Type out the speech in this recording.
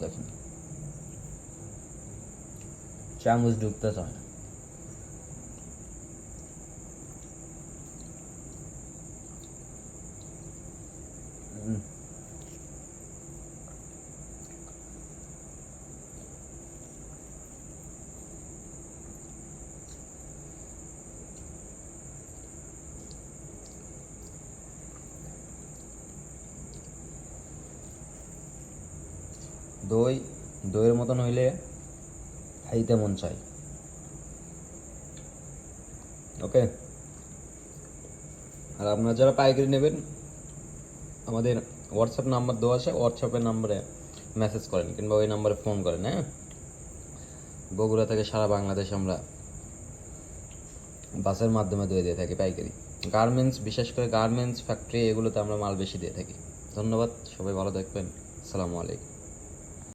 দেখেন চামচ ঢুকতে চায় না। দই দইয়ের মতন হইলে খাইতে মন চাই। ওকে, আর আপনারা যারা পাইকারি নেবেন আমাদের হোয়াটসঅ্যাপ নাম্বার দেওয়া আছে, হোয়াটসঅ্যাপের নাম্বারে মেসেজ করেন কিংবা ওই নাম্বারে ফোন করেন। হ্যাঁ, বগুড়া থেকে সারা বাংলাদেশ আমরা বাসের মাধ্যমে দই দিয়ে থাকি পাইকারি। গার্মেন্টস, বিশেষ করে গার্মেন্টস ফ্যাক্টরি, এগুলোতে আমরা মাল বেশি দিয়ে থাকি। ধন্যবাদ, সবাই ভালো থাকবেন। আসসালামু আলাইকুম।